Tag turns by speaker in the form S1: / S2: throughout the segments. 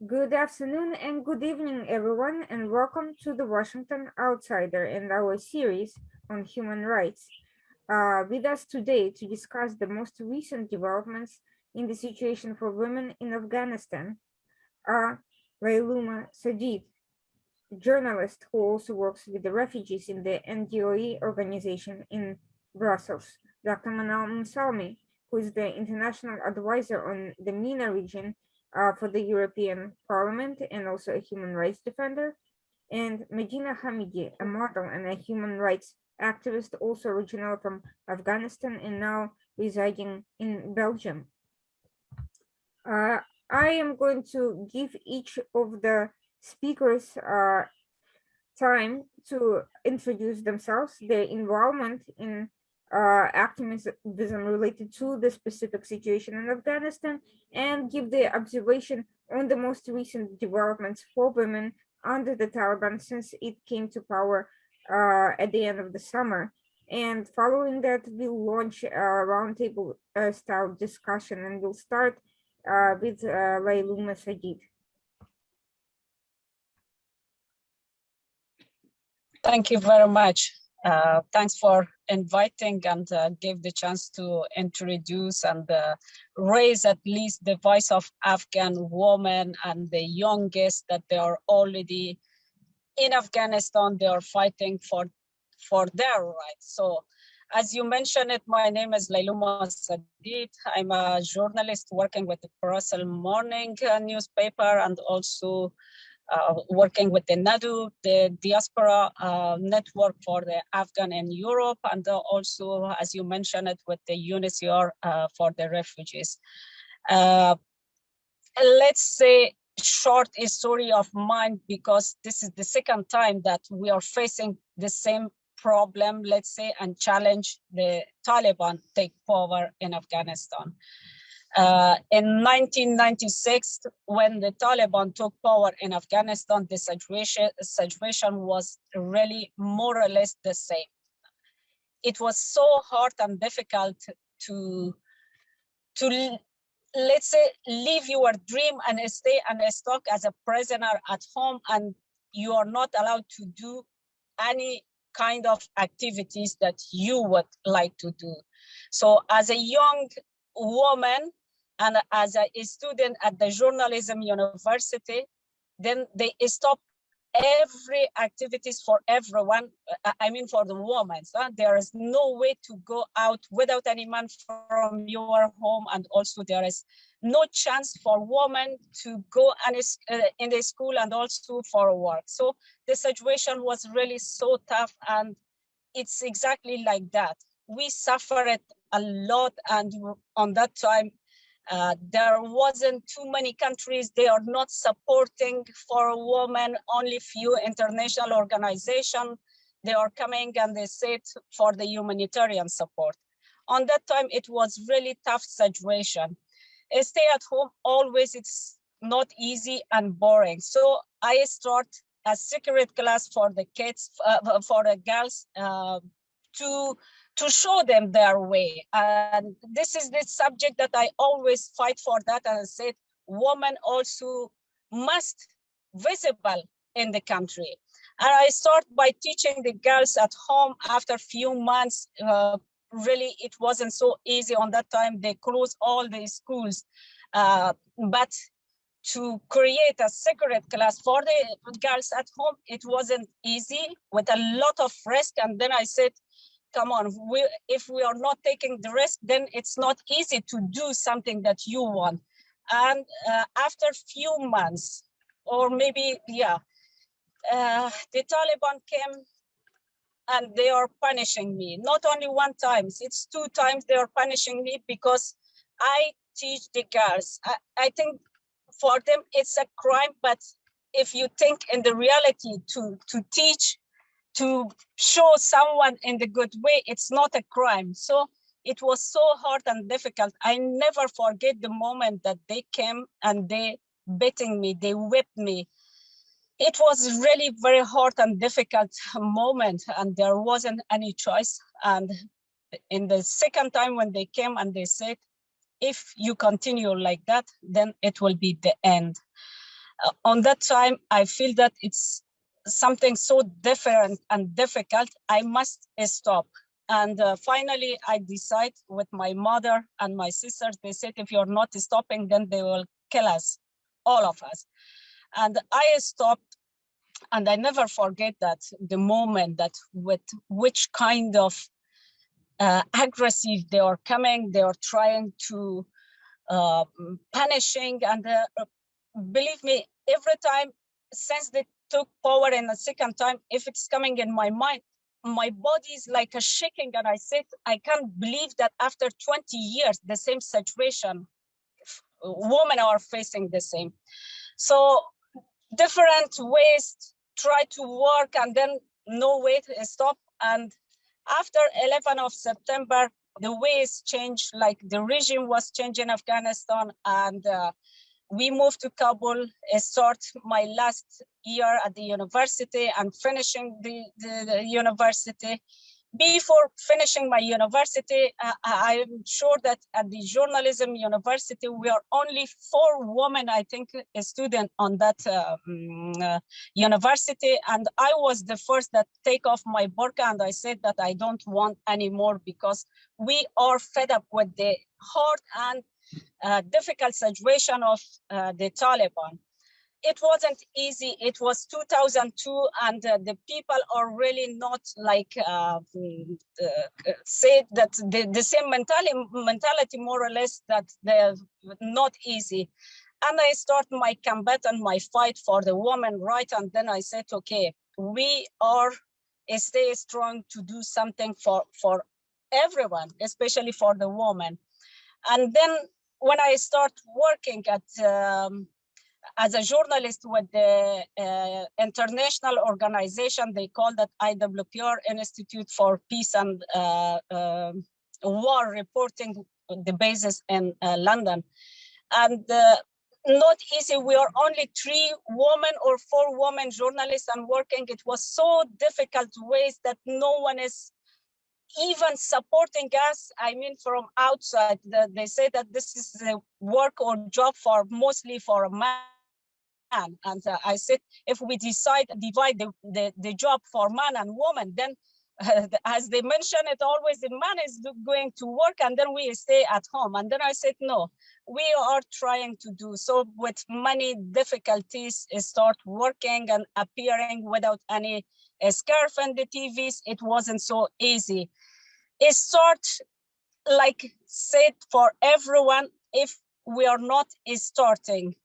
S1: Good afternoon and good evening, everyone, and welcome to the Washington Outsider and our series on human rights. With us today to discuss the most recent developments in the situation for women in Afghanistan are Lailuma Sadid, journalist who also works with the refugees in the NDOE organization in Brussels, Dr. Manal Musalmi, who is the international advisor on the MENA region for the European Parliament and also a human rights defender, and Medina Hamidi, a model and a human rights activist, also original from Afghanistan and now residing in Belgium. I am going to give each of the speakers time to introduce themselves, their involvement in activism related to the specific situation in Afghanistan, and give their observation on the most recent developments for women under the Taliban since it came to power at the end of the summer. And following that, we'll launch a roundtable style discussion, and we'll start with Lailuma Sajid.
S2: Thank you very much. Thanks for inviting and give the chance to introduce and raise at least the voice of Afghan women and the youngest that they are already in Afghanistan. They are fighting for their rights. So as you mentioned it, my name is Lailuma Sadid. I'm a journalist working with the Brussels Morning newspaper and also working with the NADU, the diaspora network for the Afghan in Europe, and also, as you mentioned it, with the UNHCR for the refugees. Let's say short story of mine, because this is the second time that we are facing the same problem, let's say, and challenge the Taliban take power in Afghanistan. In 1996, when the Taliban took power in Afghanistan, the situation was really more or less the same. It was so hard and difficult to let's say, live your dream and stay and stuck as a prisoner at home, and you are not allowed to do any kind of activities that you would like to do. So as a young woman and as a student at the journalism university, then they stopped every activities for everyone. I mean, for the women. There is no way to go out without any man from your home, and also there is no chance for women to go in the school and also for work. So the situation was really so tough, and it's exactly like that. We suffered a lot, and on that time, there wasn't too many countries. They are not supporting for women, only few international organizations. They are coming and they said for the humanitarian support. On that time, it was really tough situation. Stay at home, always it's not easy and boring. So I start a secret class for the kids, for the girls, to show them their way. And this is the subject that I always fight for that. And I said, women also must visible in the country. And I start by teaching the girls at home. After a few months, really, it wasn't so easy on that time. They closed all the schools. But to create a secret class for the girls at home, it wasn't easy, with a lot of risk. And then I said, come on, if we are not taking the risk, then it's not easy to do something that you want. And after a few months, or maybe, the Taliban came and they are punishing me. Not only one time, it's 2 times they are punishing me because I teach the girls. I think for them it's a crime, but if you think in the reality to teach, to show someone in the good way, it's not a crime. So it was so hard and difficult. I never forget the moment that they came and they beating me, they whipped me. It was really very hard and difficult moment, and there wasn't any choice. And in the second time when they came and they said, if you continue like that, then it will be the end. on that time, I feel that it's something so different and difficult. I must stop. And finally, I decide with my mother and my sisters, they said, if you're not stopping, then they will kill us, all of us. And I stopped, and I never forget that the moment that with which kind of aggressive they are coming, they are trying to punishing, and believe me, every time since they took power in the second time, if it's coming in my mind, my body is like a shaking, and I said, I can't believe that after 20 years, the same situation, women are facing the same. So different ways try to work, and then no way to stop. And after 11th of September, the ways changed, like the regime was changed in Afghanistan, and we moved to Kabul, start my last year at the university and finishing the university. Before finishing my university, I'm sure that at the journalism university, we are only 4 women, I think, a student on that university. And I was the first that take off my burqa, and I said that I don't want anymore, because we are fed up with the hard and difficult situation of the Taliban. It wasn't easy. It was 2002, and the people are really not like said that the same mentality more or less, that they're not easy. And I start my combat and my fight for the woman right. And then I said, okay, we are stay strong to do something for everyone, especially for the woman. And then when I start working at as a journalist with the international organization, they call that IWPR, Institute for Peace and War Reporting, the basis in London. And not easy. We are only 3 women or 4 women journalists and working. It was so difficult ways that no one is even supporting us. I mean, from outside, they say that this is a work or job for mostly for a man. And I said, if we divide the job for man and woman, then as they mention it always, the man is going to work and then we stay at home. And then I said, no, we are trying to do so with many difficulties, start working and appearing without any scarf in the TVs. It wasn't so easy. It start like said for everyone, if we are not starting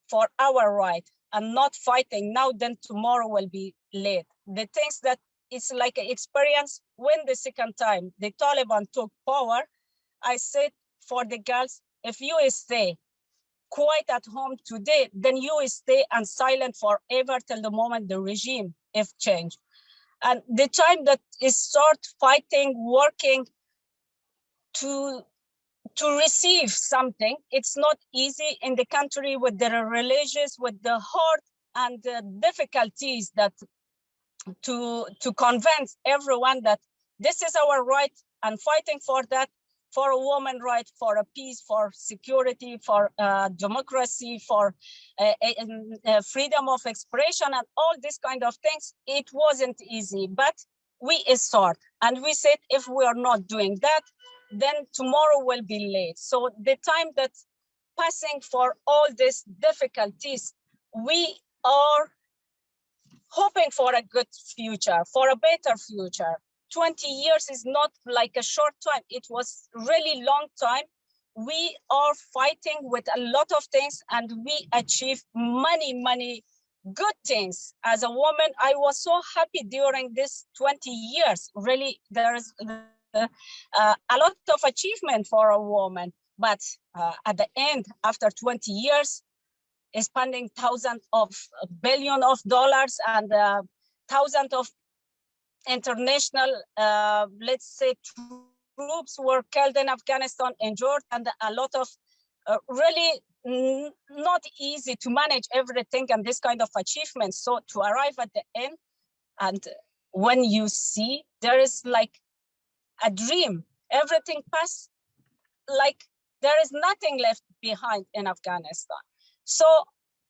S2: for our right and not fighting now, then tomorrow will be late. The things that it's like an experience when the second time the Taliban took power, I said for the girls, if you stay quiet at home today, then you stay and silent forever till the moment the regime if changed. And the time that is start fighting, working to receive something, it's not easy in the country with the religious, with the hard and the difficulties that to convince everyone that this is our right and fighting for that, for a woman right, for a peace, for security, for democracy, for freedom of expression and all these kind of things. It wasn't easy, but we start and we said, if we are not doing that, then tomorrow will be late. So the time that passing for all these difficulties, we are hoping for a good future, for a better future. 20 years is not like a short time. It was really long time. We are fighting with a lot of things and we achieved many good things. As a woman, I was so happy during this 20 years. Really, there is a lot of achievement for a woman. But at the end, after 20 years, spending thousands of billions of dollars and thousands of international, let's say, troops were killed in Afghanistan, injured, and a lot of really not easy to manage everything and this kind of achievements. So to arrive at the end, and when you see there is like a dream, everything passed, like there is nothing left behind in Afghanistan. So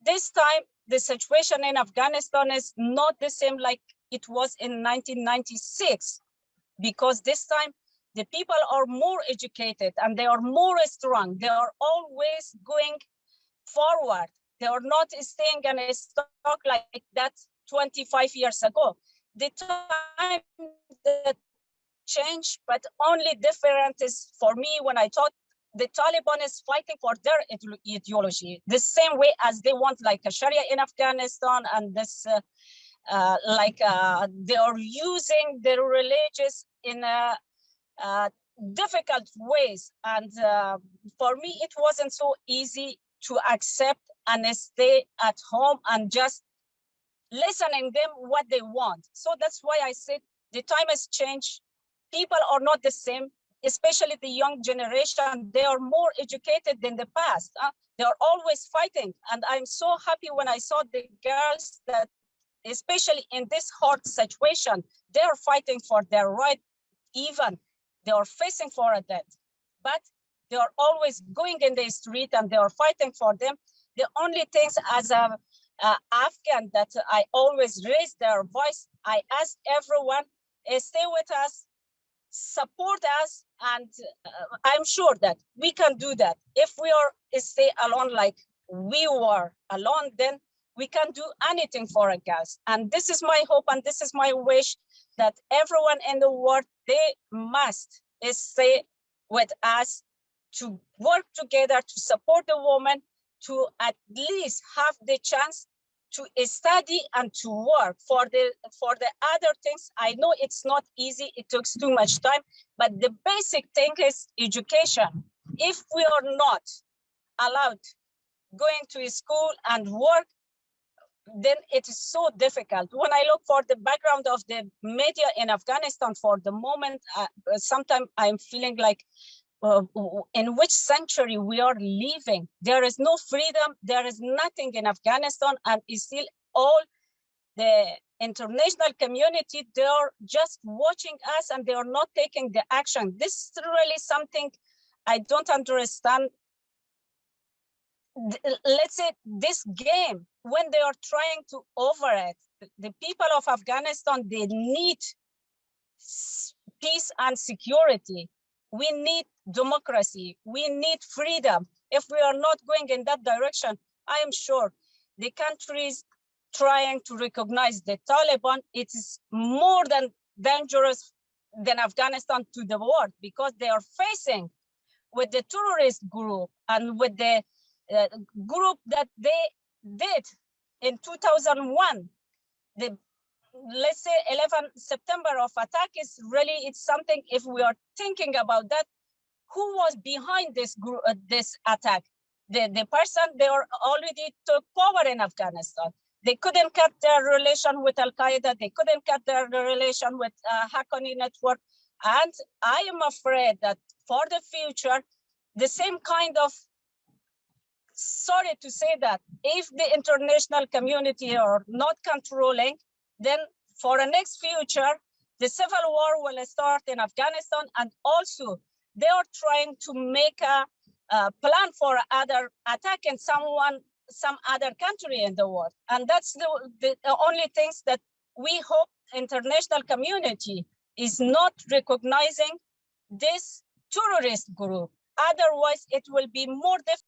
S2: This time, the situation in Afghanistan is not the same like it was in 1996, because this time the people are more educated and they are more strong. They are always going forward. They are not staying and stuck like that 25 years ago. The time that changed, but only different is for me when I thought the Taliban is fighting for their ideology, the same way as they want like a Sharia in Afghanistan, and this they are using their religious in difficult ways. And for me, it wasn't so easy to accept and stay at home and just listening them what they want. So that's why I said the time has changed. People are not the same, especially the young generation. They are more educated than the past. They are always fighting. And I'm so happy when I saw the girls that, especially in this hard situation, they are fighting for their right. Even they are facing for a death, but they are always going in the street and they are fighting for them. The only things as a Afghan that I always raise their voice, I ask everyone, stay with us, support us, and I'm sure that we can do that. If we are stay alone like we were alone, then we can do anything for a cause. And this is my hope and this is my wish, that everyone in the world, they must stay with us to work together to support the woman, to at least have the chance to study and to work. For the other things, I know it's not easy, it takes too much time, but the basic thing is education. If we are not allowed going to school and work, then it is so difficult. When I look for the background of the media in Afghanistan for the moment, sometimes I'm feeling like in which century we are living. There is no freedom, there is nothing in Afghanistan, and it's still all the international community, they are just watching us and they are not taking the action. This is really something I don't understand. Let's say this game, when they are trying to over it, the people of Afghanistan, they need peace and security. We need democracy. We need freedom. If we are not going in that direction, I am sure the countries trying to recognize the Taliban, it is more than dangerous than Afghanistan to the world, because they are facing with the terrorist group and with the group that they did in 2001. The, let's say 11 September of attack is really, it's something, if we are thinking about that, who was behind this group, this attack? The person, they already took power in Afghanistan. They couldn't cut their relation with Al-Qaeda. They couldn't cut their relation with Haqqani network. And I am afraid that for the future, the same kind of, sorry to say that, if the international community are not controlling, then for the next future, the civil war will start in Afghanistan. And also they are trying to make a plan for other attack in some other country in the world. And that's the only things that we hope international community is not recognizing this terrorist group. Otherwise, it will be more difficult.